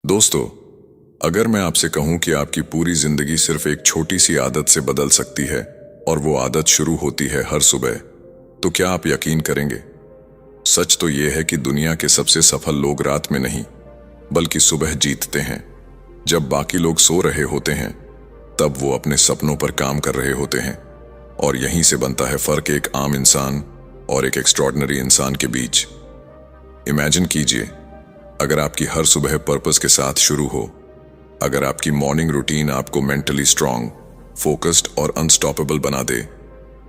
दोस्तों, अगर मैं आपसे कहूं कि आपकी पूरी जिंदगी सिर्फ एक छोटी सी आदत से बदल सकती है और वो आदत शुरू होती है हर सुबह, तो क्या आप यकीन करेंगे? सच तो ये है कि दुनिया के सबसे सफल लोग रात में नहीं, बल्कि सुबह जीतते हैं। जब बाकी लोग सो रहे होते हैं, तब वो अपने सपनों पर काम कर रहे होते हैं। और यहीं से बनता है फर्क एक आम इंसान और एक एक्स्ट्रॉर्डिनरी इंसान के बीच। इमेजिन कीजिए, अगर आपकी हर सुबह पर्पस के साथ शुरू हो, अगर आपकी मॉर्निंग रूटीन आपको मेंटली स्ट्रांग, फोकस्ड और अनस्टॉपेबल बना दे,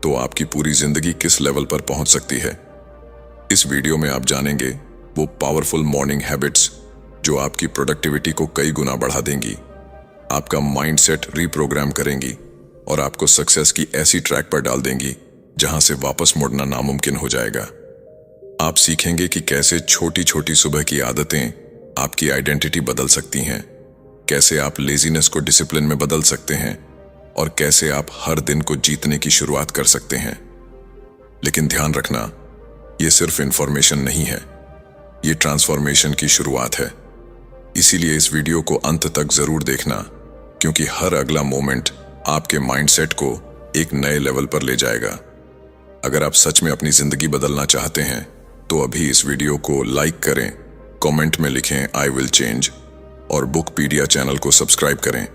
तो आपकी पूरी जिंदगी किस लेवल पर पहुंच सकती है। इस वीडियो में आप जानेंगे वो पावरफुल मॉर्निंग हैबिट्स जो आपकी प्रोडक्टिविटी को कई गुना बढ़ा देंगी, आपका माइंडसेट रीप्रोग्राम करेंगी और आपको सक्सेस की ऐसी ट्रैक पर डाल देंगी जहां से वापस मुड़ना नामुमकिन हो जाएगा। आप सीखेंगे कि कैसे छोटी छोटी सुबह की आदतें आपकी आइडेंटिटी बदल सकती हैं, कैसे आप लेजीनेस को डिसिप्लिन में बदल सकते हैं और कैसे आप हर दिन को जीतने की शुरुआत कर सकते हैं। लेकिन ध्यान रखना, ये सिर्फ इंफॉर्मेशन नहीं है, ये ट्रांसफॉर्मेशन की शुरुआत है। इसीलिए इस वीडियो को अंत तक जरूर देखना, क्योंकि हर अगला मोमेंट आपके माइंडसेट को एक नए लेवल पर ले जाएगा। अगर आप सच में अपनी जिंदगी बदलना चाहते हैं तो अभी इस वीडियो को लाइक करें, कमेंट में लिखें आई विल चेंज और बुकपीडिया चैनल को सब्सक्राइब करें,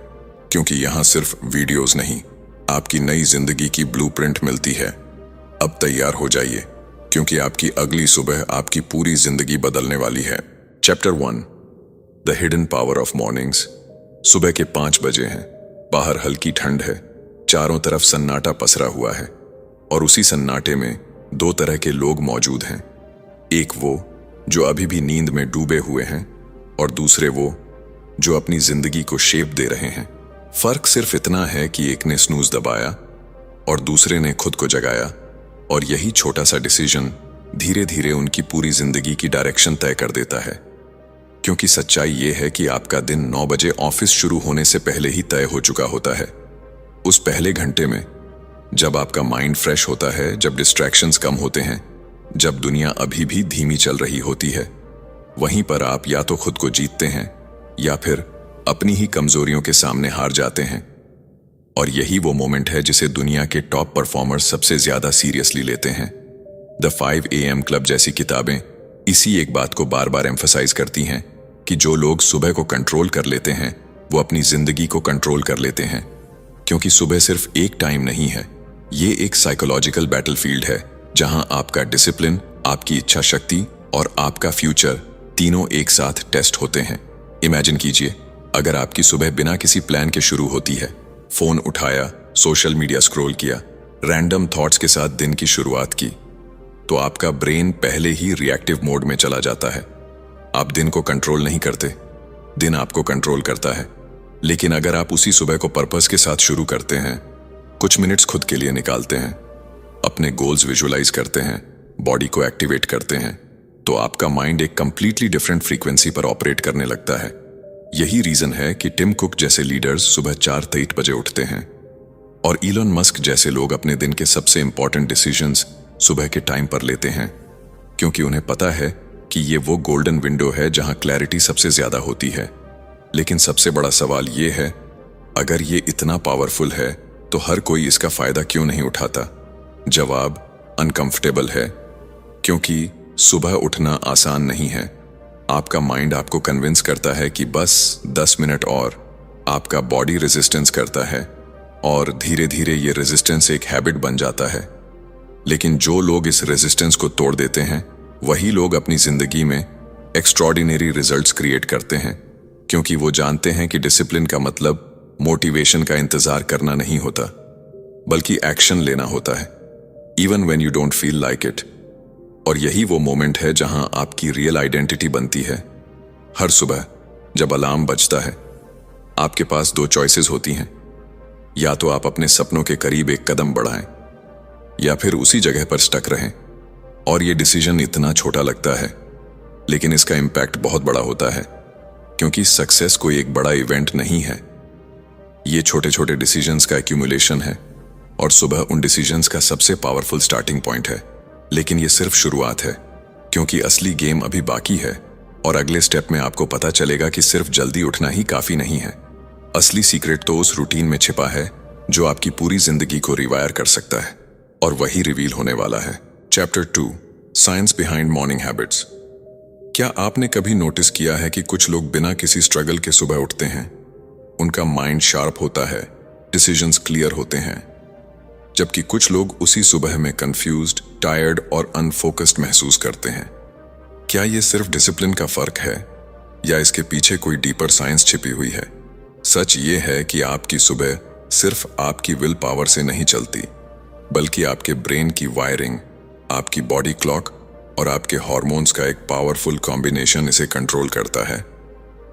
क्योंकि यहाँ सिर्फ वीडियोस नहीं, आपकी नई जिंदगी की ब्लूप्रिंट मिलती है। अब तैयार हो जाइए, क्योंकि आपकी अगली सुबह आपकी पूरी जिंदगी बदलने वाली है। Chapter 1, the hidden power of mornings. सुबह के 5 बजे हैं, बाहर हल्की ठंड है, चारों तरफ सन्नाटा पसरा हुआ है और उसी सन्नाटे में 2 तरह के लोग मौजूद हैं। एक वो जो अभी भी नींद में डूबे हुए हैं और दूसरे वो जो अपनी जिंदगी को शेप दे रहे हैं। फर्क सिर्फ इतना है कि एक ने स्नूज दबाया और दूसरे ने खुद को जगाया, और यही छोटा सा डिसीजन धीरे धीरे उनकी पूरी जिंदगी की डायरेक्शन तय कर देता है। क्योंकि सच्चाई ये है कि आपका दिन 9 बजे ऑफिस शुरू होने से पहले ही तय हो चुका होता है। उस पहले घंटे में जब आपका माइंड फ्रेश होता है, जब डिस्ट्रैक्शंस कम होते हैं, जब दुनिया अभी भी धीमी चल रही होती है, वहीं पर आप या तो खुद को जीतते हैं या फिर अपनी ही कमजोरियों के सामने हार जाते हैं। और यही वो मोमेंट है जिसे दुनिया के टॉप परफॉर्मर्स सबसे ज्यादा सीरियसली लेते हैं। द 5 AM क्लब जैसी किताबें इसी एक बात को बार बार एम्फसाइज करती हैं कि जो लोग सुबह को कंट्रोल कर लेते हैं, वो अपनी जिंदगी को कंट्रोल कर लेते हैं। क्योंकि सुबह सिर्फ एक टाइम नहीं है, ये एक साइकोलॉजिकल बैटलफील्ड है, जहां आपका डिसिप्लिन, आपकी इच्छा शक्ति और आपका फ्यूचर तीनों एक साथ टेस्ट होते हैं। इमेजिन कीजिए, अगर आपकी सुबह बिना किसी प्लान के शुरू होती है, फोन उठाया, सोशल मीडिया स्क्रॉल किया, रैंडम थॉट्स के साथ दिन की शुरुआत की, तो आपका ब्रेन पहले ही रिएक्टिव मोड में चला जाता है। आप दिन को कंट्रोल नहीं करते, दिन आपको कंट्रोल करता है। लेकिन अगर आप उसी सुबह को पर्पस के साथ शुरू करते हैं, कुछ मिनट्स खुद के लिए निकालते हैं, अपने गोल्स विजुअलाइज करते हैं, बॉडी को एक्टिवेट करते हैं, तो आपका माइंड एक कंप्लीटली डिफरेंट फ्रीक्वेंसी पर ऑपरेट करने लगता है। यही रीजन है कि टिम कुक जैसे लीडर्स सुबह 4:23 बजे उठते हैं और इलॉन मस्क जैसे लोग अपने दिन के सबसे इंपॉर्टेंट डिसीजंस सुबह के टाइम पर लेते हैं, क्योंकि उन्हें पता है कि ये वो गोल्डन विंडो है जहां क्लैरिटी सबसे ज्यादा होती है। लेकिन सबसे बड़ा सवाल ये है, अगर ये इतना पावरफुल है तो हर कोई इसका फायदा क्यों नहीं उठाता? जवाब अनकंफर्टेबल है, क्योंकि सुबह उठना आसान नहीं है। आपका माइंड आपको कन्विंस करता है कि बस 10 मिनट और, आपका बॉडी रेजिस्टेंस करता है और धीरे धीरे ये रेजिस्टेंस एक हैबिट बन जाता है। लेकिन जो लोग इस रेजिस्टेंस को तोड़ देते हैं, वही लोग अपनी जिंदगी में एक्स्ट्रॉर्डिनरी रिजल्ट्स क्रिएट करते हैं, क्योंकि वो जानते हैं कि डिसिप्लिन का मतलब मोटिवेशन का इंतजार करना नहीं होता, बल्कि एक्शन लेना होता है, even when you don't feel like it. और यही वो मोमेंट है जहां आपकी रियल आइडेंटिटी बनती है। हर सुबह जब अलार्म बजता है, आपके पास 2 चॉइसेस होती हैं। या तो आप अपने सपनों के करीब एक कदम बढ़ाएं, या फिर उसी जगह पर स्टक रहें। और ये डिसीजन इतना छोटा लगता है, लेकिन इसका इम्पैक्ट बहुत बड़ा होता है, क्योंकि सक्सेस कोई एक बड़ा इवेंट नहीं है, ये छोटे छोटे डिसीजंस का एक्यूमुलेशन है। और सुबह उन डिसीजंस का सबसे पावरफुल स्टार्टिंग पॉइंट है। लेकिन ये सिर्फ शुरुआत है, क्योंकि असली गेम अभी बाकी है और अगले स्टेप में आपको पता चलेगा कि सिर्फ जल्दी उठना ही काफी नहीं है। असली सीक्रेट तो उस रूटीन में छिपा है जो आपकी पूरी जिंदगी को रिवायर कर सकता है, और वही रिवील होने वाला है। Chapter 2, science behind morning habits. क्या आपने कभी नोटिस किया है कि कुछ लोग बिना किसी स्ट्रगल के सुबह उठते हैं? उनका माइंड शार्प होता है, डिसीजंस क्लियर होते हैं, जबकि कुछ लोग उसी सुबह में कंफ्यूज्ड, टायर्ड और अनफोकस्ड महसूस करते हैं। क्या ये सिर्फ डिसिप्लिन का फर्क है या इसके पीछे कोई डीपर साइंस छिपी हुई है? सच ये है कि आपकी सुबह सिर्फ आपकी विल पावर से नहीं चलती, बल्कि आपके ब्रेन की वायरिंग, आपकी बॉडी क्लॉक और आपके हार्मोन्स का एक पावरफुल कॉम्बिनेशन इसे कंट्रोल करता है।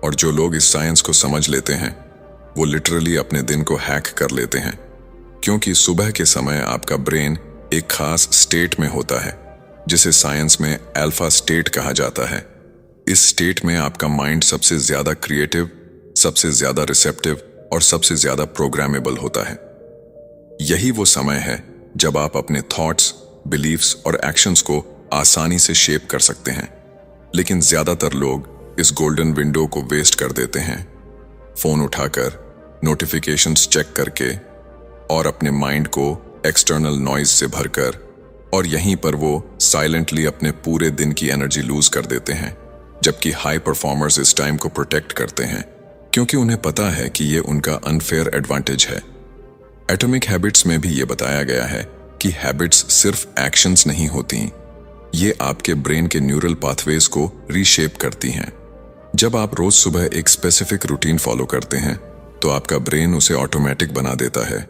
और जो लोग इस साइंस को समझ लेते हैं वो लिटरली अपने दिन को हैक कर लेते हैं, क्योंकि सुबह के समय आपका ब्रेन एक खास स्टेट में होता है जिसे साइंस में अल्फा स्टेट कहा जाता है। इस स्टेट में आपका माइंड सबसे ज्यादा क्रिएटिव, सबसे ज्यादा रिसेप्टिव और सबसे ज्यादा प्रोग्रामेबल होता है। यही वो समय है जब आप अपने थॉट्स, बिलीफ्स और एक्शंस को आसानी से शेप कर सकते हैं। लेकिन ज्यादातर लोग इस गोल्डन विंडो को वेस्ट कर देते हैं, फोन उठाकर, नोटिफिकेशंस चेक करके और अपने माइंड को एक्सटर्नल नॉइज से भरकर, और यहीं पर वो साइलेंटली अपने पूरे दिन की एनर्जी लूज कर देते हैं। जबकि हाई परफॉर्मर्स इस टाइम को प्रोटेक्ट करते हैं क्योंकि उन्हें पता है कि ये उनका अनफेयर एडवांटेज है। एटॉमिक हैबिट्स में भी ये बताया गया है कि हैबिट्स सिर्फ एक्शंस नहीं होती, ये आपके ब्रेन के न्यूरल पाथवेज को रीशेप करती हैं। जब आप रोज सुबह एक स्पेसिफिक रूटीन फॉलो करते हैं तो आपका ब्रेन उसे ऑटोमेटिक बना देता है,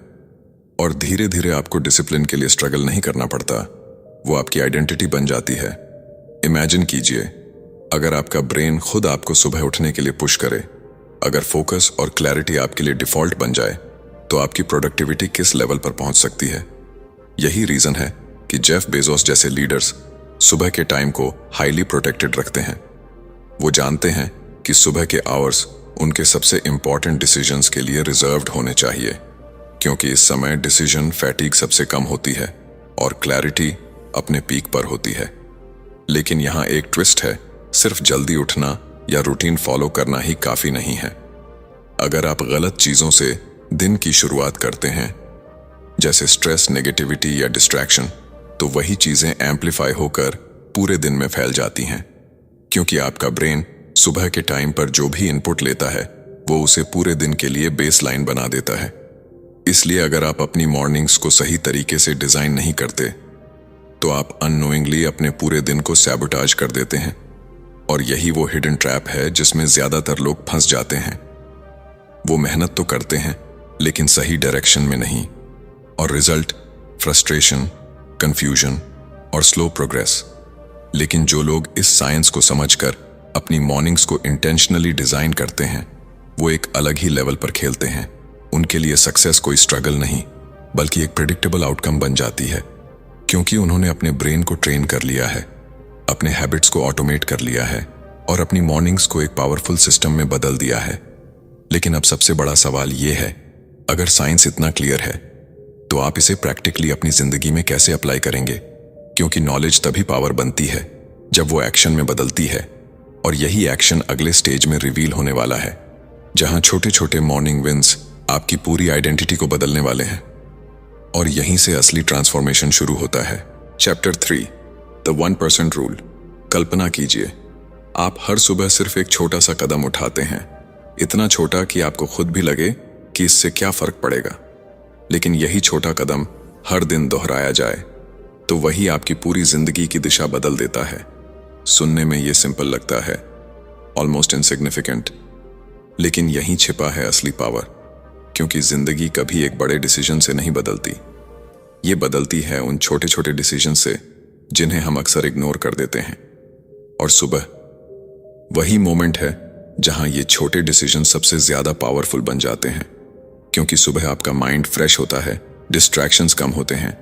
और धीरे धीरे आपको डिसिप्लिन के लिए स्ट्रगल नहीं करना पड़ता, वो आपकी आइडेंटिटी बन जाती है। इमेजिन कीजिए, अगर आपका ब्रेन खुद आपको सुबह उठने के लिए पुश करे, अगर फोकस और क्लैरिटी आपके लिए डिफॉल्ट बन जाए, तो आपकी प्रोडक्टिविटी किस लेवल पर पहुंच सकती है। यही रीजन है कि जेफ बेजोस जैसे लीडर्स सुबह के टाइम को हाईली प्रोटेक्टेड रखते हैं। वो जानते हैं कि सुबह के आवर्स उनके सबसे इंपॉर्टेंट डिसीजंस के लिए रिजर्व्ड होने चाहिए, क्योंकि इस समय डिसीजन फैटिग सबसे कम होती है और क्लैरिटी अपने पीक पर होती है। लेकिन यहाँ एक ट्विस्ट है, सिर्फ जल्दी उठना या रूटीन फॉलो करना ही काफी नहीं है। अगर आप गलत चीजों से दिन की शुरुआत करते हैं, जैसे स्ट्रेस, नेगेटिविटी या डिस्ट्रैक्शन, तो वही चीजें एम्पलीफाई होकर पूरे दिन में फैल जाती हैं, क्योंकि आपका ब्रेन सुबह के टाइम पर जो भी इनपुट लेता है वो उसे पूरे दिन के लिए बेसलाइन बना देता है। इसलिए अगर आप अपनी मॉर्निंग्स को सही तरीके से डिजाइन नहीं करते तो आप अननोइंगली अपने पूरे दिन को सैबोटाज कर देते हैं, और यही वो हिडन ट्रैप है जिसमें ज्यादातर लोग फंस जाते हैं। वो मेहनत तो करते हैं लेकिन सही डायरेक्शन में नहीं, और रिजल्ट फ्रस्ट्रेशन, कंफ्यूजन और स्लो प्रोग्रेस। लेकिन जो लोग इस साइंस को समझकर अपनी मॉर्निंग्स को इंटेंशनली डिजाइन करते हैं, वो एक अलग ही लेवल पर खेलते हैं। उनके लिए सक्सेस कोई स्ट्रगल नहीं, बल्कि एक प्रेडिक्टेबल आउटकम बन जाती है, क्योंकि उन्होंने अपने ब्रेन को ट्रेन कर लिया है, अपने हैबिट्स को ऑटोमेट कर लिया है और अपनी मॉर्निंग्स को एक पावरफुल सिस्टम में बदल दिया है। लेकिन अब सबसे बड़ा सवाल ये है, अगर साइंस इतना क्लियर है तो आप इसे प्रैक्टिकली अपनी जिंदगी में कैसे अप्लाई करेंगे? क्योंकि नॉलेज तभी पावर बनती है जब वो एक्शन में बदलती है, और यही एक्शन अगले स्टेज में रिवील होने वाला है, जहां छोटे छोटे मॉर्निंग विंस आपकी पूरी आइडेंटिटी को बदलने वाले हैं, और यहीं से असली ट्रांसफॉर्मेशन शुरू होता है। Chapter 3, the 1% rule. कल्पना कीजिए, आप हर सुबह सिर्फ एक छोटा सा कदम उठाते हैं, इतना छोटा कि आपको खुद भी लगे कि इससे क्या फर्क पड़ेगा। लेकिन यही छोटा कदम हर दिन दोहराया जाए तो वही आपकी पूरी जिंदगी की दिशा बदल देता है। सुनने में ये सिंपल लगता है, ऑलमोस्ट इनसिग्निफिकेंट, लेकिन यहीं छिपा है असली पावर, क्योंकि जिंदगी कभी एक बड़े डिसीजन से नहीं बदलती, ये बदलती है उन छोटे छोटे डिसीजन से जिन्हें हम अक्सर इग्नोर कर देते हैं। और सुबह वही मोमेंट है जहां ये छोटे डिसीजन सबसे ज्यादा पावरफुल बन जाते हैं, क्योंकि सुबह आपका माइंड फ्रेश होता है, डिस्ट्रैक्शंस कम होते हैं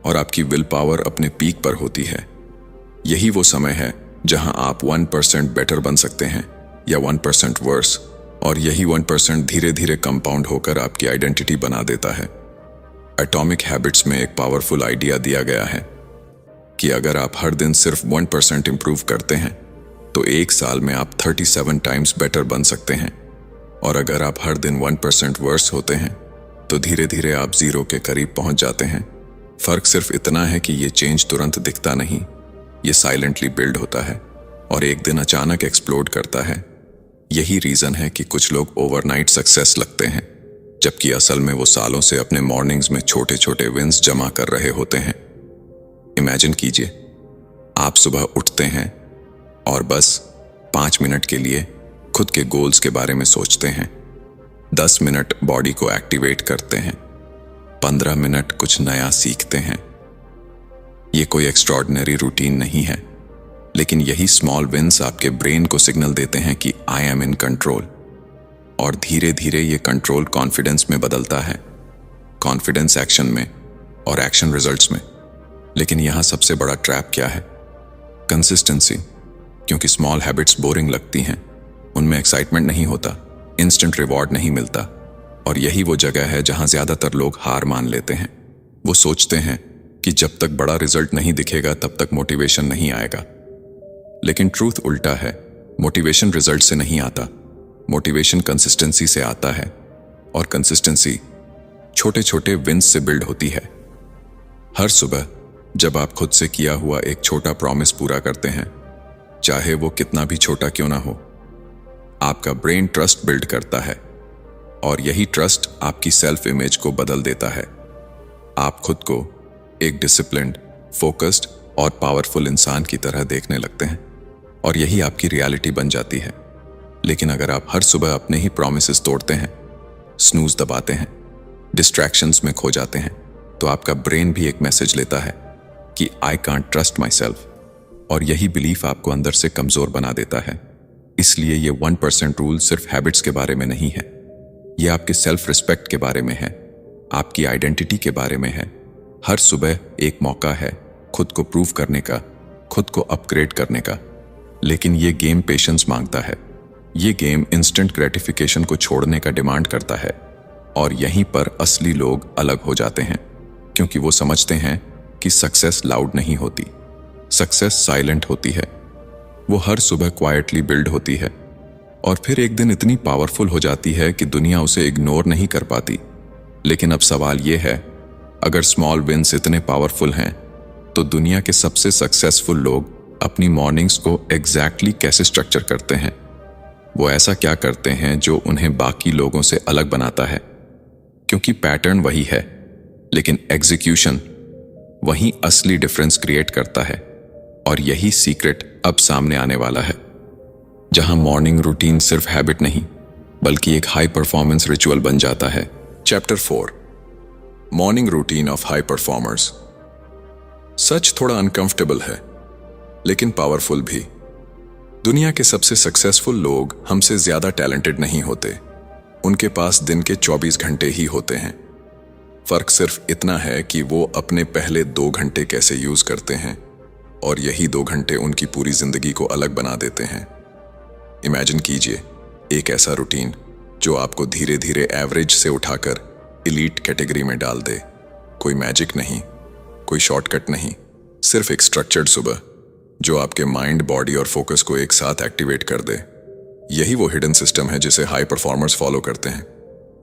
और आपकी विल पावर अपने पीक पर होती है। यही वो समय है जहां आप 1% बेटर बन सकते हैं या 1% वर्स, और यही 1% धीरे धीरे कंपाउंड होकर आपकी आइडेंटिटी बना देता है। एटॉमिक हैबिट्स में एक पावरफुल आइडिया दिया गया है कि अगर आप हर दिन सिर्फ 1% इंप्रूव करते हैं तो एक साल में आप 37 टाइम्स बेटर बन सकते हैं। और अगर आप हर दिन 1% वर्स होते हैं तो धीरे धीरे आप 0 के करीब पहुंच जाते हैं। फर्क सिर्फ इतना है कि ये चेंज तुरंत दिखता नहीं, ये साइलेंटली बिल्ड होता है और एक दिन अचानक एक्सप्लोड करता है। यही रीजन है कि कुछ लोग ओवरनाइट सक्सेस लगते हैं, जबकि असल में वो सालों से अपने मॉर्निंग्स में छोटे छोटे विंस जमा कर रहे होते हैं। इमेजिन कीजिए, आप सुबह उठते हैं और बस 5 मिनट के लिए खुद के गोल्स के बारे में सोचते हैं। 10 मिनट बॉडी को एक्टिवेट करते हैं। 15 मिनट कुछ नया सीखते हैं। ये कोई एक्स्ट्रॉर्डिनरी रूटीन नहीं है, लेकिन यही स्मॉल विंस आपके ब्रेन को सिग्नल देते हैं कि आई एम इन कंट्रोल। और धीरे धीरे ये कंट्रोल कॉन्फिडेंस में बदलता है, कॉन्फिडेंस एक्शन में और एक्शन रिजल्ट्स में। लेकिन यहां सबसे बड़ा ट्रैप क्या है? कंसिस्टेंसी। क्योंकि स्मॉल हैबिट्स बोरिंग लगती हैं, उनमें एक्साइटमेंट नहीं होता, इंस्टेंट रिवॉर्ड नहीं मिलता। और यही वो जगह है जहां ज्यादातर लोग हार मान लेते हैं। वो सोचते हैं कि जब तक बड़ा रिजल्ट नहीं दिखेगा तब तक मोटिवेशन नहीं आएगा। लेकिन ट्रूथ उल्टा है। मोटिवेशन रिजल्ट से नहीं आता, मोटिवेशन कंसिस्टेंसी से आता है। और कंसिस्टेंसी छोटे छोटे विंस से बिल्ड होती है। हर सुबह जब आप खुद से किया हुआ एक छोटा प्रॉमिस पूरा करते हैं, चाहे वो कितना भी छोटा क्यों ना हो, आपका ब्रेन ट्रस्ट बिल्ड करता है। और यही ट्रस्ट आपकी सेल्फ इमेज को बदल देता है। आप खुद को एक डिसिप्लिन्ड, फोकस्ड और पावरफुल इंसान की तरह देखने लगते हैं और यही आपकी रियलिटी बन जाती है। लेकिन अगर आप हर सुबह अपने ही प्रॉमिसेस तोड़ते हैं, स्नूज दबाते हैं, डिस्ट्रैक्शंस में खो जाते हैं, तो आपका ब्रेन भी एक मैसेज लेता है कि I can't trust my self. और यही बिलीफ आपको अंदर से कमजोर बना देता है। इसलिए ये 1% रूल सिर्फ हैबिट्स के बारे में नहीं है, ये आपके सेल्फ रिस्पेक्ट के बारे में है, आपकी आइडेंटिटी के बारे में है। हर सुबह एक मौका है खुद को प्रूव करने का, खुद को अपग्रेड करने का। लेकिन ये गेम पेशेंस मांगता है। ये गेम इंस्टेंट ग्रेटिफिकेशन को छोड़ने का डिमांड करता है। और यहीं पर असली लोग अलग हो जाते हैं, क्योंकि वो समझते हैं कि सक्सेस लाउड नहीं होती, सक्सेस साइलेंट होती है। वो हर सुबह क्वाइटली बिल्ड होती है और फिर एक दिन इतनी पावरफुल हो जाती है कि दुनिया उसे इग्नोर नहीं कर पाती। लेकिन अब सवाल ये है, अगर स्मॉल विंस इतने पावरफुल हैं, तो दुनिया के सबसे सक्सेसफुल लोग अपनी मॉर्निंग्स को एग्जैक्टली कैसे स्ट्रक्चर करते हैं? वो ऐसा क्या करते हैं जो उन्हें बाकी लोगों से अलग बनाता है? क्योंकि पैटर्न वही है, लेकिन एग्जीक्यूशन वही असली डिफरेंस क्रिएट करता है। और यही सीक्रेट अब सामने आने वाला है, जहां मॉर्निंग रूटीन सिर्फ हैबिट नहीं बल्कि एक हाई परफॉर्मेंस रिचुअल बन जाता है। Chapter 4, morning routine of high performers. सच थोड़ा अनकंफर्टेबल है, लेकिन पावरफुल भी। दुनिया के सबसे सक्सेसफुल लोग हमसे ज्यादा टैलेंटेड नहीं होते, उनके पास दिन के 24 घंटे ही होते हैं। फर्क सिर्फ इतना है कि वो अपने पहले 2 घंटे कैसे यूज करते हैं, और यही 2 घंटे उनकी पूरी जिंदगी को अलग बना देते हैं। इमेजिन कीजिए एक ऐसा रूटीन जो आपको धीरे धीरे एवरेज से उठाकर एलीट कैटेगरी में डाल दे। कोई मैजिक नहीं, कोई शॉर्टकट नहीं, सिर्फ एक स्ट्रक्चर्ड सुबह जो आपके माइंड, बॉडी और फोकस को एक साथ एक्टिवेट कर दे। यही वो हिडन सिस्टम है जिसे हाई परफॉर्मर्स फॉलो करते हैं।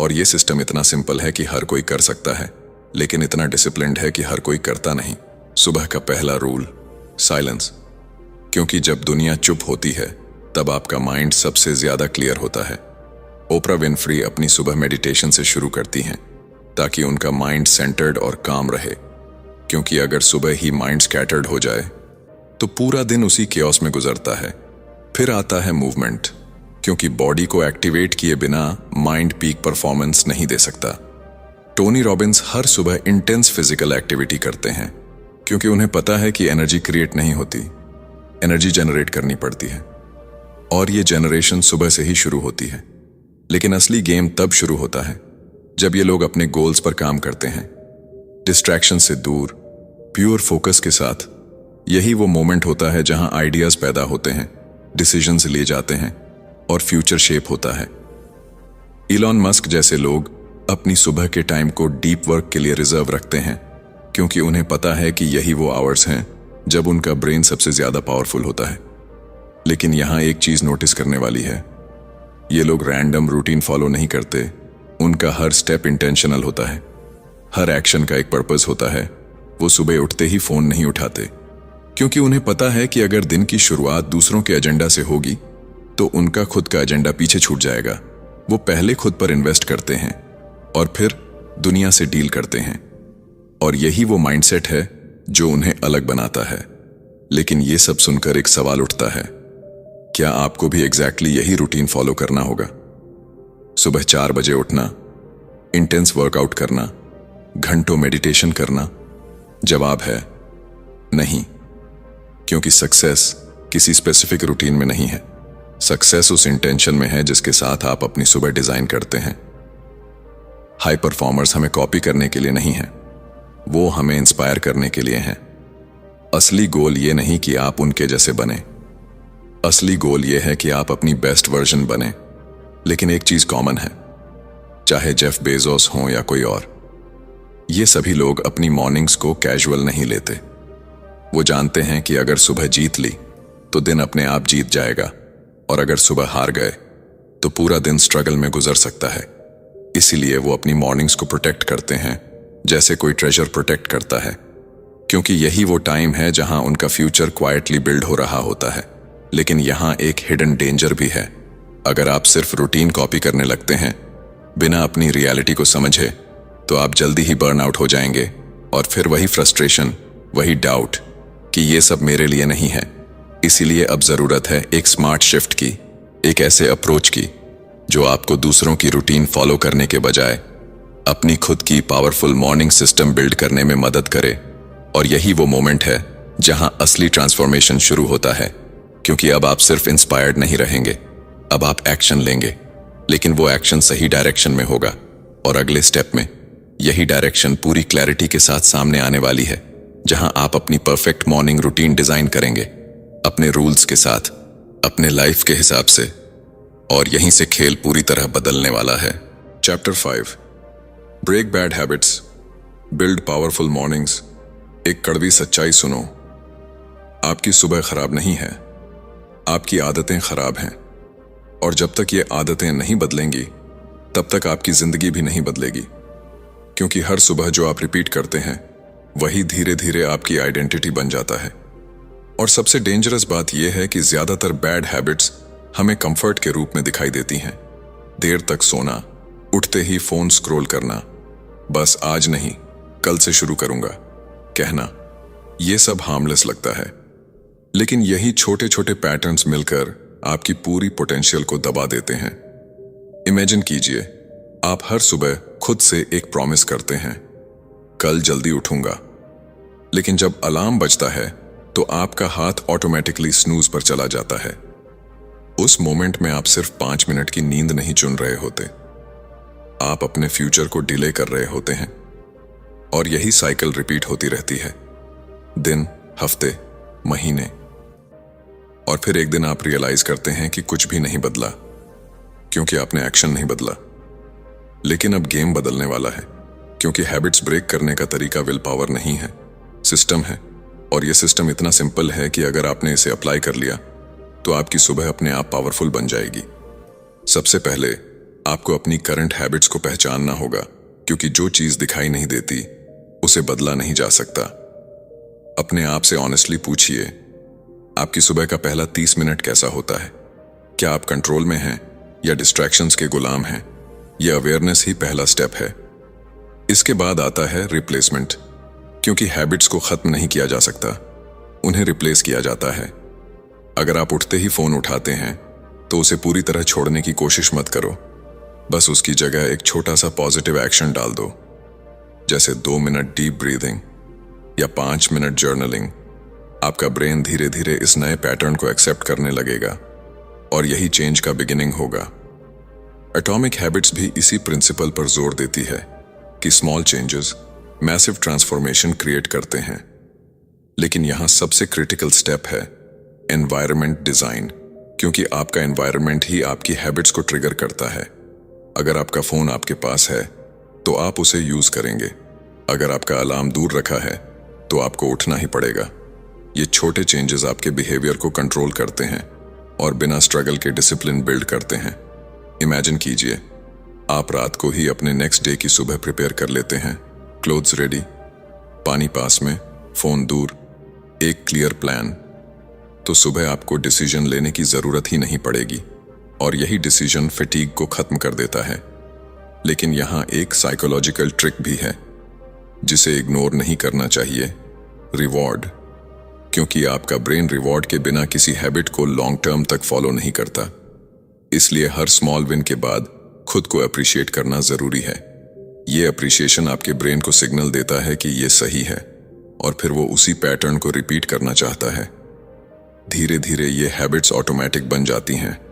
और ये सिस्टम इतना सिंपल है कि हर कोई कर सकता है, लेकिन इतना डिसिप्लिन्ड है कि हर कोई करता नहीं। सुबह का पहला रूल, साइलेंस। क्योंकि जब दुनिया चुप होती है तब आपका माइंड सबसे ज्यादा क्लियर होता है। ओपरा विनफ्री अपनी सुबह मेडिटेशन से शुरू करती हैं ताकि उनका माइंड सेंटर्ड और काम रहे। क्योंकि अगर सुबह ही माइंड स्कैटर्ड हो जाए तो पूरा दिन उसी केओस में गुजरता है। फिर आता है मूवमेंट, क्योंकि बॉडी को एक्टिवेट किए बिना माइंड पीक परफॉर्मेंस नहीं दे सकता। टोनी रॉबिन्स हर सुबह इंटेंस फिजिकल एक्टिविटी करते हैं, क्योंकि उन्हें पता है कि एनर्जी क्रिएट नहीं होती, एनर्जी जनरेट करनी पड़ती है। और ये जनरेशन सुबह से ही शुरू होती है। लेकिन असली गेम तब शुरू होता है जब ये लोग अपने गोल्स पर काम करते हैं, डिस्ट्रैक्शन से दूर, प्योर फोकस के साथ। यही वो मोमेंट होता है जहां आइडियाज पैदा होते हैं, डिसीजंस लिए जाते हैं और फ्यूचर शेप होता है। इलॉन मस्क जैसे लोग अपनी सुबह के टाइम को डीप वर्क के लिए रिजर्व रखते हैं, क्योंकि उन्हें पता है कि यही वो आवर्स हैं जब उनका ब्रेन सबसे ज्यादा पावरफुल होता है। लेकिन यहां एक चीज नोटिस करने वाली है, ये लोग रैंडम रूटीन फॉलो नहीं करते, उनका हर स्टेप इंटेंशनल होता है, हर एक्शन का एक पर्पस होता है। वो सुबह उठते ही फोन नहीं उठाते, क्योंकि उन्हें पता है कि अगर दिन की शुरुआत दूसरों के एजेंडा से होगी तो उनका खुद का एजेंडा पीछे छूट जाएगा। वो पहले खुद पर इन्वेस्ट करते हैं और फिर दुनिया से डील करते हैं, और यही वो माइंडसेट है जो उन्हें अलग बनाता है। लेकिन ये सब सुनकर एक सवाल उठता है, क्या आपको भी एग्जैक्टली यही रूटीन फॉलो करना होगा? सुबह 4 बजे उठना, इंटेंस वर्कआउट करना, घंटों मेडिटेशन करना? जवाब है नहीं, क्योंकि सक्सेस किसी स्पेसिफिक रूटीन में नहीं है। सक्सेस उस इंटेंशन में है जिसके साथ आप अपनी सुबह डिजाइन करते हैं। हाई परफॉर्मर्स हमें कॉपी करने के लिए नहीं है, वो हमें इंस्पायर करने के लिए हैं। असली गोल ये नहीं कि आप उनके जैसे बने, असली गोल ये है कि आप अपनी बेस्ट वर्जन बने। लेकिन एक चीज कॉमन है, चाहे जेफ बेजोस हो या कोई और, ये सभी लोग अपनी मॉर्निंग्स को कैजुअल नहीं लेते। वो जानते हैं कि अगर सुबह जीत ली तो दिन अपने आप जीत जाएगा, और अगर सुबह हार गए तो पूरा दिन स्ट्रगल में गुजर सकता है। इसीलिए वो अपनी मॉर्निंग्स को प्रोटेक्ट करते हैं जैसे कोई ट्रेजर प्रोटेक्ट करता है, क्योंकि यही वो टाइम है जहां उनका फ्यूचर क्वाइटली बिल्ड हो रहा होता है। लेकिन यहां एक हिडन डेंजर भी है। अगर आप सिर्फ रूटीन कॉपी करने लगते हैं बिना अपनी रियलिटी को समझे, तो आप जल्दी ही बर्न आउट हो जाएंगे, और फिर वही फ्रस्ट्रेशन, वही डाउट कि ये सब मेरे लिए नहीं है। इसीलिए अब जरूरत है एक स्मार्ट शिफ्ट की, एक ऐसे अप्रोच की जो आपको दूसरों की रूटीन फॉलो करने के बजाय अपनी खुद की पावरफुल मॉर्निंग सिस्टम बिल्ड करने में मदद करे। और यही वो मोमेंट है जहां असली ट्रांसफॉर्मेशन शुरू होता है, क्योंकि अब आप सिर्फ इंस्पायर्ड नहीं रहेंगे, अब आप एक्शन लेंगे। लेकिन वो एक्शन सही डायरेक्शन में होगा, और अगले स्टेप में यही डायरेक्शन पूरी क्लैरिटी के साथ सामने आने वाली है, जहां आप अपनी परफेक्ट मॉर्निंग रूटीन डिजाइन करेंगे, अपने रूल्स के साथ, अपने लाइफ के हिसाब से। और यहीं से खेल पूरी तरह बदलने वाला है। Chapter 5, break bad habits, build powerful mornings. एक कड़वी सच्चाई सुनो, आपकी सुबह खराब नहीं है, आपकी आदतें खराब हैं। और जब तक ये आदतें नहीं बदलेंगी तब तक आपकी जिंदगी भी नहीं बदलेगी, क्योंकि हर सुबह जो आप रिपीट करते हैं वही धीरे धीरे आपकी आइडेंटिटी बन जाता है। और सबसे डेंजरस बात यह है कि ज्यादातर बैड हैबिट्स हमें कंफर्ट के रूप में दिखाई देती हैं। देर तक सोना, उठते ही फोन स्क्रॉल करना, बस आज नहीं कल से शुरू करूंगा कहना, यह सब हार्मलेस लगता है। लेकिन यही छोटे छोटे पैटर्न्स मिलकर आपकी पूरी पोटेंशियल को दबा देते हैं। इमेजिन कीजिए, आप हर सुबह खुद से एक प्रॉमिस करते हैं, कल जल्दी उठूंगा। लेकिन जब अलार्म बजता है तो आपका हाथ ऑटोमेटिकली स्नूज पर चला जाता है। उस मोमेंट में आप सिर्फ 5 मिनट की नींद नहीं चुन रहे होते, आप अपने फ्यूचर को डिले कर रहे होते हैं। और यही साइकिल रिपीट होती रहती है, दिन, हफ्ते, महीने। और फिर एक दिन आप रियलाइज करते हैं कि कुछ भी नहीं बदला, क्योंकि आपने एक्शन नहीं बदला। लेकिन अब गेम बदलने वाला है, क्योंकि हैबिट्स ब्रेक करने का तरीका विल पावर नहीं है, सिस्टम है। और यह सिस्टम इतना सिंपल है कि अगर आपने इसे अप्लाई कर लिया तो आपकी सुबह अपने आप पावरफुल बन जाएगी। सबसे पहले आपको अपनी करंट हैबिट्स को पहचानना होगा, क्योंकि जो चीज दिखाई नहीं देती उसे बदला नहीं जा सकता। अपने आप से ऑनेस्टली पूछिए, आपकी सुबह का पहला 30 मिनट कैसा होता है? क्या आप कंट्रोल में हैं या डिस्ट्रैक्शंस के गुलाम हैं? यह अवेयरनेस ही पहला स्टेप है। इसके बाद आता है रिप्लेसमेंट, क्योंकि हैबिट्स को खत्म नहीं किया जा सकता, उन्हें रिप्लेस किया जाता है। अगर आप उठते ही फोन उठाते हैं तो उसे पूरी तरह छोड़ने की कोशिश मत करो, बस उसकी जगह एक छोटा सा पॉजिटिव एक्शन डाल दो, जैसे 2 मिनट डीप ब्रीदिंग या 5 मिनट जर्नलिंग। आपका ब्रेन धीरे धीरे इस नए पैटर्न को एक्सेप्ट करने लगेगा, और यही चेंज का बिगिनिंग होगा। एटॉमिक हैबिट्स भी इसी प्रिंसिपल पर जोर देती है कि small changes massive transformation create करते हैं। लेकिन यहां सबसे क्रिटिकल स्टेप है एनवायरनमेंट डिजाइन, क्योंकि आपका एनवायरनमेंट ही आपकी हैबिट्स को ट्रिगर करता है। अगर आपका फोन आपके पास है तो आप उसे यूज करेंगे, अगर आपका अलार्म दूर रखा है तो आपको उठना ही पड़ेगा। ये छोटे चेंजेस आपके बिहेवियर को कंट्रोल करते हैं, और बिना स्ट्रगल के डिसिप्लिन बिल्ड करते हैं। इमेजिन कीजिए, आप रात को ही अपने नेक्स्ट डे की सुबह प्रिपेयर कर लेते हैं। क्लोथ्स रेडी, पानी पास में, फोन दूर, एक क्लियर प्लान। तो सुबह आपको डिसीजन लेने की जरूरत ही नहीं पड़ेगी और यही डिसीजन फैटीग को खत्म कर देता है। लेकिन यहाँ एक साइकोलॉजिकल ट्रिक भी है जिसे इग्नोर नहीं करना चाहिए, रिवॉर्ड। क्योंकि आपका ब्रेन रिवॉर्ड के बिना किसी हैबिट को लॉन्ग टर्म तक फॉलो नहीं करता। इसलिए हर स्मॉल विन के बाद खुद को अप्रिशिएट करना जरूरी है। ये अप्रिशिएशन आपके ब्रेन को सिग्नल देता है कि ये सही है और फिर वो उसी पैटर्न को रिपीट करना चाहता है। धीरे धीरे ये हैबिट्स ऑटोमेटिक बन जाती हैं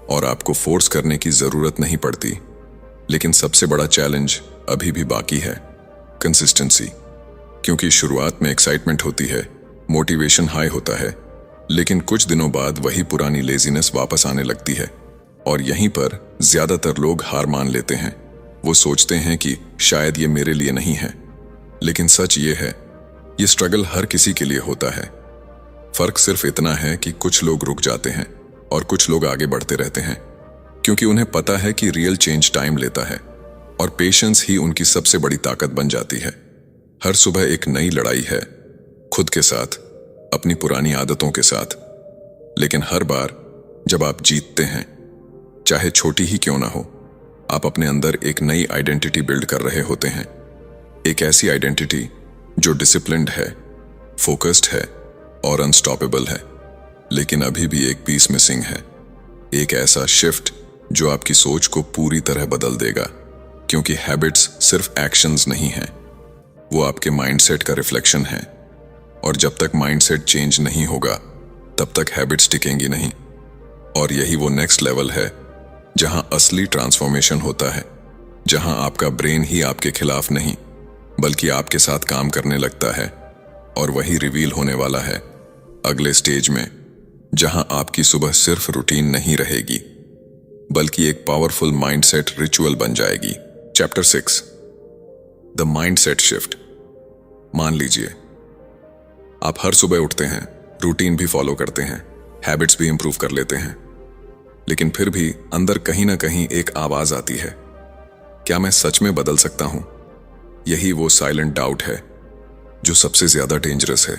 और आपको फोर्स करने की जरूरत नहीं पड़ती। लेकिन सबसे बड़ा चैलेंज अभी भी बाकी है, कंसिस्टेंसी। क्योंकि शुरुआत में एक्साइटमेंट होती है, मोटिवेशन हाई होता है, लेकिन कुछ दिनों बाद वही पुरानी लेजीनेस वापस आने लगती है और यहीं पर ज्यादातर लोग हार मान लेते हैं। वो सोचते हैं कि शायद ये मेरे लिए नहीं है। लेकिन सच ये है, ये स्ट्रगल हर किसी के लिए होता है। फर्क सिर्फ इतना है कि कुछ लोग रुक जाते हैं और कुछ लोग आगे बढ़ते रहते हैं, क्योंकि उन्हें पता है कि रियल चेंज टाइम लेता है और पेशेंस ही उनकी सबसे बड़ी ताकत बन जाती है। हर सुबह एक नई लड़ाई है, खुद के साथ, अपनी पुरानी आदतों के साथ। लेकिन हर बार जब आप जीतते हैं, चाहे छोटी ही क्यों ना हो, आप अपने अंदर एक नई आइडेंटिटी बिल्ड कर रहे होते हैं। एक ऐसी आइडेंटिटी जो डिसिप्लिन्ड है, फोकस्ड है और अनस्टॉपेबल है। लेकिन अभी भी एक पीस मिसिंग है, एक ऐसा शिफ्ट जो आपकी सोच को पूरी तरह बदल देगा। क्योंकि हैबिट्स सिर्फ एक्शंस नहीं हैं, वो आपके माइंडसेट का रिफ्लेक्शन है और जब तक माइंडसेट चेंज नहीं होगा तब तक हैबिट्स टिकेंगी नहीं। और यही वो नेक्स्ट लेवल है जहां असली ट्रांसफॉर्मेशन होता है, जहां आपका ब्रेन ही आपके खिलाफ नहीं बल्कि आपके साथ काम करने लगता है। और वही रिवील होने वाला है अगले स्टेज में, जहां आपकी सुबह सिर्फ रूटीन नहीं रहेगी बल्कि एक पावरफुल माइंडसेट रिचुअल बन जाएगी। Chapter 6, the mindset shift. मान लीजिए आप हर सुबह उठते हैं, रूटीन भी फॉलो करते हैं, हैबिट्स भी इंप्रूव कर लेते हैं, लेकिन फिर भी अंदर कहीं ना कहीं एक आवाज आती है, क्या मैं सच में बदल सकता हूं? यही वो साइलेंट डाउट है जो सबसे ज्यादा डेंजरस है,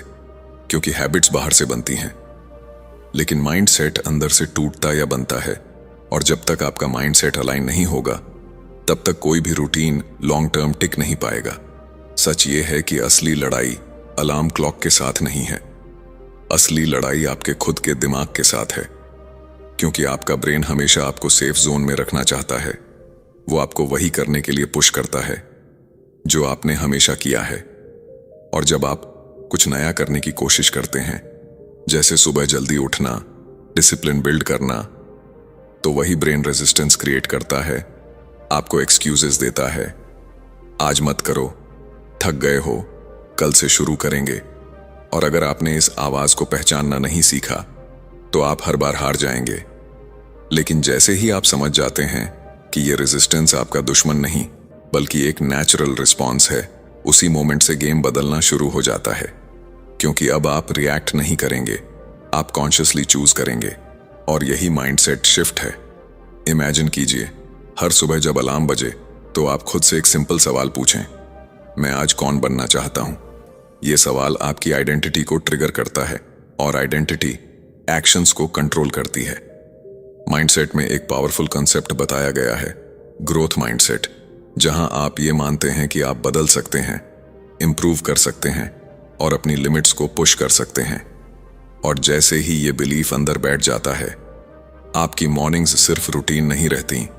क्योंकि हैबिट्स बाहर से बनती हैं लेकिन माइंडसेट अंदर से टूटता या बनता है। और जब तक आपका माइंडसेट अलाइन नहीं होगा तब तक कोई भी रूटीन लॉन्ग टर्म टिक नहीं पाएगा। सच ये है कि असली लड़ाई अलार्म क्लॉक के साथ नहीं है, असली लड़ाई आपके खुद के दिमाग के साथ है। क्योंकि आपका ब्रेन हमेशा आपको सेफ जोन में रखना चाहता है। वो आपको वही करने के लिए पुश करता है जो आपने हमेशा किया है। और जब आप कुछ नया करने की कोशिश करते हैं, जैसे सुबह जल्दी उठना, डिसिप्लिन बिल्ड करना, तो वही ब्रेन रेजिस्टेंस क्रिएट करता है, आपको एक्सक्यूजेस देता है, आज मत करो, थक गए हो, कल से शुरू करेंगे। और अगर आपने इस आवाज को पहचानना नहीं सीखा तो आप हर बार हार जाएंगे। लेकिन जैसे ही आप समझ जाते हैं कि ये रेजिस्टेंस आपका दुश्मन नहीं बल्कि एक नेचुरल रिस्पॉन्स है, उसी मोमेंट से गेम बदलना शुरू हो जाता है। क्योंकि अब आप रिएक्ट नहीं करेंगे, आप कॉन्शियसली चूज करेंगे। और यही माइंडसेट शिफ्ट है। इमेजिन कीजिए, हर सुबह जब अलार्म बजे तो आप खुद से एक सिंपल सवाल पूछें, मैं आज कौन बनना चाहता हूं? यह सवाल आपकी आइडेंटिटी को ट्रिगर करता है और आइडेंटिटी एक्शंस को कंट्रोल करती है। माइंडसेट में एक पावरफुल कंसेप्ट बताया गया है, ग्रोथ माइंडसेट, जहां आप ये मानते हैं कि आप बदल सकते हैं, इंप्रूव कर सकते हैं और अपनी लिमिट्स को पुश कर सकते हैं। और जैसे ही ये बिलीफ अंदर बैठ जाता है, आपकी मॉर्निंग्स सिर्फ रूटीन नहीं रहती,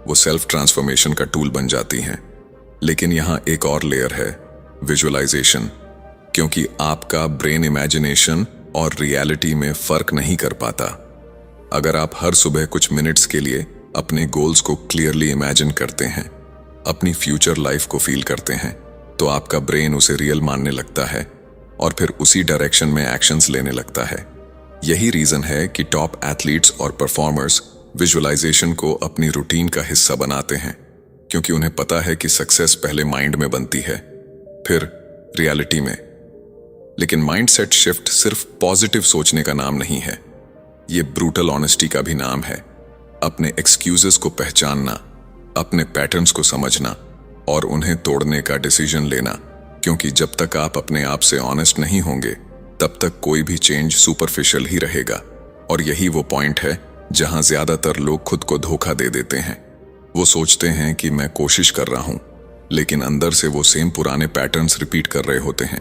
वो सेल्फ ट्रांसफॉर्मेशन का टूल बन जाती हैं। लेकिन यहाँ एक और लेयर है, विजुअलाइजेशन। क्योंकि आपका ब्रेन इमेजिनेशन और रियलिटी में फर्क नहीं कर पाता। अगर आप हर सुबह कुछ मिनट्स के लिए अपने गोल्स को क्लियरली इमेजिन करते हैं, अपनी फ्यूचर लाइफ को फील करते हैं, तो आपका ब्रेन उसे रियल मानने लगता है और फिर उसी डायरेक्शन में एक्शंस लेने लगता है। यही रीजन है कि टॉप एथलीट्स और परफॉर्मर्स विजुअलाइजेशन को अपनी रूटीन का हिस्सा बनाते हैं, क्योंकि उन्हें पता है कि सक्सेस पहले माइंड में बनती है, फिर रियलिटी में। लेकिन माइंडसेट शिफ्ट सिर्फ पॉजिटिव सोचने का नाम नहीं है, ये ब्रूटल ऑनेस्टी का भी नाम है। अपने एक्सक्यूजेस को पहचानना, अपने पैटर्न्स को समझना और उन्हें तोड़ने का डिसीजन लेना, क्योंकि जब तक आप अपने आप से ऑनेस्ट नहीं होंगे तब तक कोई भी चेंज सुपरफिशियल ही रहेगा। और यही वो पॉइंट है जहां ज्यादातर लोग खुद को धोखा दे देते हैं। वो सोचते हैं कि मैं कोशिश कर रहा हूं, लेकिन अंदर से वो सेम पुराने पैटर्न्स रिपीट कर रहे होते हैं।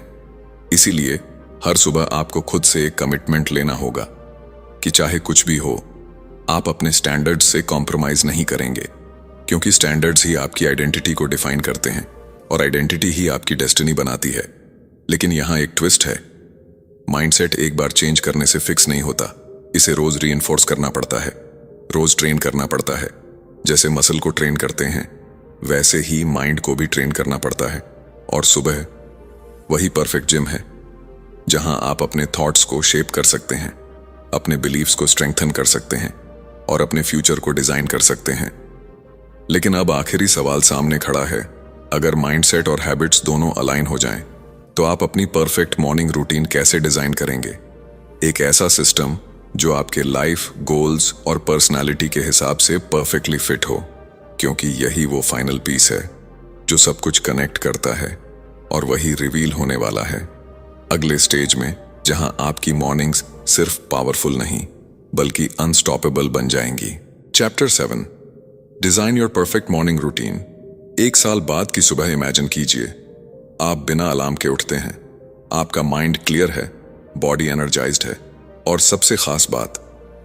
इसीलिए हर सुबह आपको खुद से एक कमिटमेंट लेना होगा कि चाहे कुछ भी हो, आप अपने स्टैंडर्ड्स से कॉम्प्रोमाइज नहीं करेंगे, क्योंकि स्टैंडर्ड्स ही आपकी आइडेंटिटी को डिफाइन करते हैं और आइडेंटिटी ही आपकी डेस्टिनी बनाती है। लेकिन यहां एक ट्विस्ट है, माइंडसेट एक बार चेंज करने से फिक्स नहीं होता। इसे रोज रीइंफोर्स करना पड़ता है, रोज ट्रेन करना पड़ता है। जैसे मसल को ट्रेन करते हैं वैसे ही माइंड को भी ट्रेन करना पड़ता है। और सुबह वही परफेक्ट जिम है जहां आप अपने थॉट्स को शेप कर सकते हैं, अपने बिलीव्स को स्ट्रेंथन कर सकते हैं और अपने फ्यूचर को डिजाइन कर सकते हैं। लेकिन अब आखिरी सवाल सामने खड़ा है, अगर माइंडसेट और हैबिट्स दोनों अलाइन हो जाएं, तो आप अपनी परफेक्ट मॉर्निंग रूटीन कैसे डिजाइन करेंगे? एक ऐसा सिस्टम जो आपके लाइफ, गोल्स और पर्सनालिटी के हिसाब से परफेक्टली फिट हो, क्योंकि यही वो फाइनल पीस है जो सब कुछ कनेक्ट करता है और वही रिवील होने वाला है अगले स्टेज में, जहां आपकी मॉर्निंग्स सिर्फ पावरफुल नहीं बल्कि अनस्टॉपेबल बन जाएंगी। Chapter 7, design your perfect morning routine. 1 साल बाद की सुबह इमेजिन कीजिए, आप बिना अलार्म के उठते हैं, आपका माइंड क्लियर है, बॉडी एनर्जाइज्ड है और सबसे खास बात,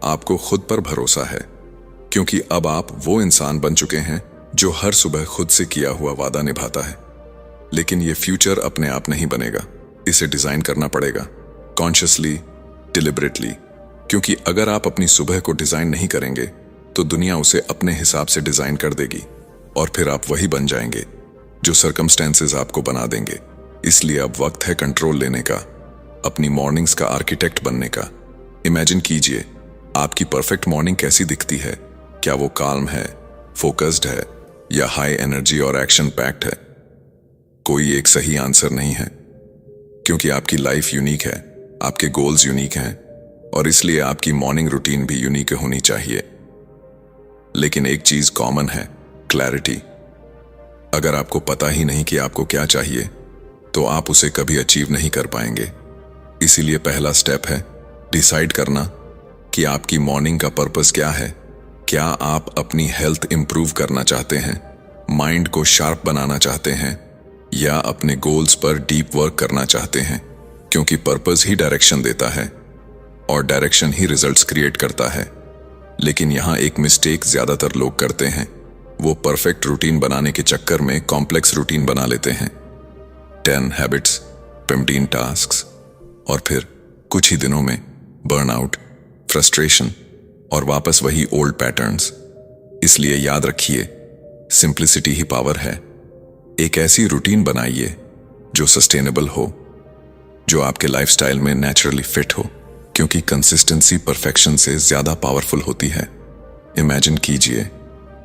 आपको खुद पर भरोसा है, क्योंकि अब आप वो इंसान बन चुके हैं जो हर सुबह खुद से किया हुआ वादा निभाता है। लेकिन ये फ्यूचर अपने आप नहीं बनेगा, इसे डिजाइन करना पड़ेगा, कॉन्शियसली, डिलिबरेटली। क्योंकि अगर आप अपनी सुबह को डिजाइन नहीं करेंगे तो दुनिया उसे अपने हिसाब से डिजाइन कर देगी और फिर आप वही बन जाएंगे जो सर्कमस्टेंसेस आपको बना देंगे। इसलिए अब वक्त है कंट्रोल लेने का, अपनी मॉर्निंग्स का आर्किटेक्ट बनने का। इमेजिन कीजिए, आपकी परफेक्ट मॉर्निंग कैसी दिखती है? क्या वो काल्म है, फोकस्ड है या हाई एनर्जी और एक्शन पैक्ड है? कोई एक सही आंसर नहीं है, क्योंकि आपकी लाइफ यूनिक है, आपके गोल्स यूनिक हैं और इसलिए आपकी मॉर्निंग रूटीन भी यूनिक होनी चाहिए। लेकिन एक चीज कॉमन है, क्लैरिटी। अगर आपको पता ही नहीं कि आपको क्या चाहिए तो आप उसे कभी अचीव नहीं कर पाएंगे। इसीलिए पहला स्टेप है डिसाइड करना कि आपकी मॉर्निंग का पर्पस क्या है। क्या आप अपनी हेल्थ इंप्रूव करना चाहते हैं, माइंड को शार्प बनाना चाहते हैं या अपने गोल्स पर डीप वर्क करना चाहते हैं? क्योंकि पर्पस ही डायरेक्शन देता है और डायरेक्शन ही रिजल्ट्स क्रिएट करता है। लेकिन यहां एक मिस्टेक ज्यादातर लोग करते हैं, वो परफेक्ट रूटीन बनाने के चक्कर में कॉम्प्लेक्स रूटीन बना लेते हैं। 10 हैबिट्स, 15 टास्क्स और फिर कुछ ही दिनों में बर्नआउट, फ्रस्ट्रेशन और वापस वही ओल्ड पैटर्न्स। इसलिए याद रखिए, सिंप्लिसिटी ही पावर है। एक ऐसी रूटीन बनाइए जो सस्टेनेबल हो, जो आपके लाइफस्टाइल में नेचुरली फिट हो, क्योंकि कंसिस्टेंसी परफेक्शन से ज्यादा पावरफुल होती है। इमेजिन कीजिए,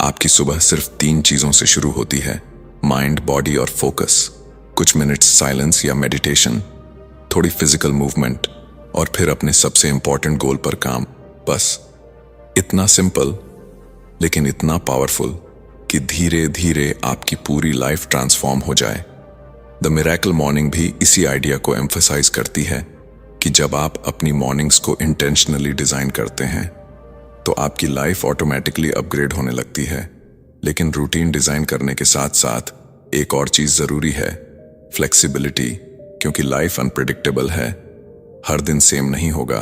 आपकी सुबह सिर्फ 3 चीजों से शुरू होती है, माइंड, बॉडी और फोकस। कुछ मिनट्स साइलेंस या मेडिटेशन, थोड़ी फिजिकल मूवमेंट और फिर अपने सबसे इंपॉर्टेंट गोल पर काम। बस इतना सिंपल लेकिन इतना पावरफुल कि धीरे धीरे आपकी पूरी लाइफ ट्रांसफॉर्म हो जाए। द मिरेकल मॉर्निंग भी इसी आइडिया को एम्फसाइज करती है कि जब आप अपनी मॉर्निंग्स को इंटेंशनली डिजाइन करते हैं तो आपकी लाइफ ऑटोमेटिकली अपग्रेड होने लगती है। लेकिन रूटीन डिजाइन करने के साथ साथ एक और चीज जरूरी है, फ्लेक्सिबिलिटी, क्योंकि लाइफ अनप्रेडिक्टेबल है, हर दिन सेम नहीं होगा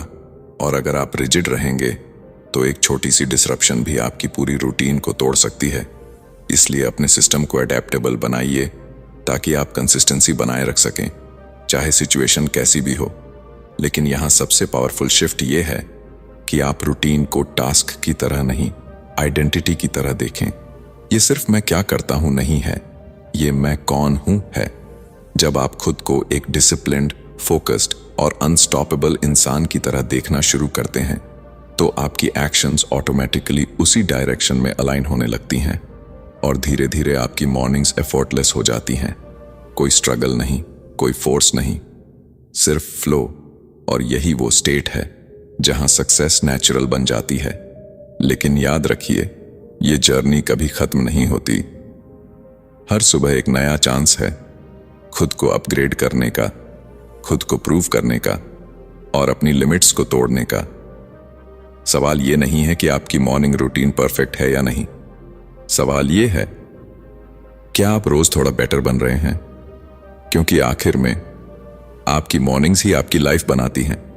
और अगर आप रिजिड रहेंगे तो एक छोटी सी डिसरप्शन भी आपकी पूरी रूटीन को तोड़ सकती है। इसलिए अपने सिस्टम को अडेप्टेबल बनाइए ताकि आप कंसिस्टेंसी बनाए रख सकें, चाहे सिचुएशन कैसी भी हो। लेकिन यहां सबसे पावरफुल शिफ्ट ये है कि आप रूटीन को टास्क की तरह नहीं, आइडेंटिटी की तरह देखें। ये सिर्फ मैं क्या करता हूं नहीं है, ये मैं कौन हूं है। जब आप खुद को एक डिसिप्लिन्ड, फोकस्ड और अनस्टॉपेबल इंसान की तरह देखना शुरू करते हैं तो आपकी एक्शंस ऑटोमेटिकली उसी डायरेक्शन में अलाइन होने लगती हैं और धीरे धीरे आपकी मॉर्निंग्स एफर्टलेस हो जाती हैं। कोई स्ट्रगल नहीं, कोई फोर्स नहीं, सिर्फ फ्लो। और यही वो स्टेट है जहां सक्सेस नेचुरल बन जाती है। लेकिन याद रखिए, ये जर्नी कभी खत्म नहीं होती। हर सुबह एक नया चांस है खुद को अपग्रेड करने का, खुद को प्रूव करने का और अपनी लिमिट्स को तोड़ने का। सवाल ये नहीं है कि आपकी मॉर्निंग रूटीन परफेक्ट है या नहीं। सवाल ये है, क्या आप रोज थोड़ा बेटर बन रहे हैं? क्योंकि आखिर में आपकी मॉर्निंग्स ही आपकी लाइफ बनाती हैं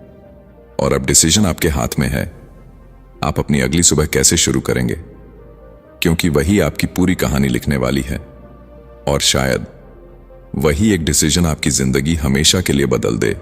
और अब डिसीजन आपके हाथ में है। आप अपनी अगली सुबह कैसे शुरू करेंगे, क्योंकि वही आपकी पूरी कहानी लिखने वाली है। और शायद वही एक डिसीजन आपकी जिंदगी हमेशा के लिए बदल दे।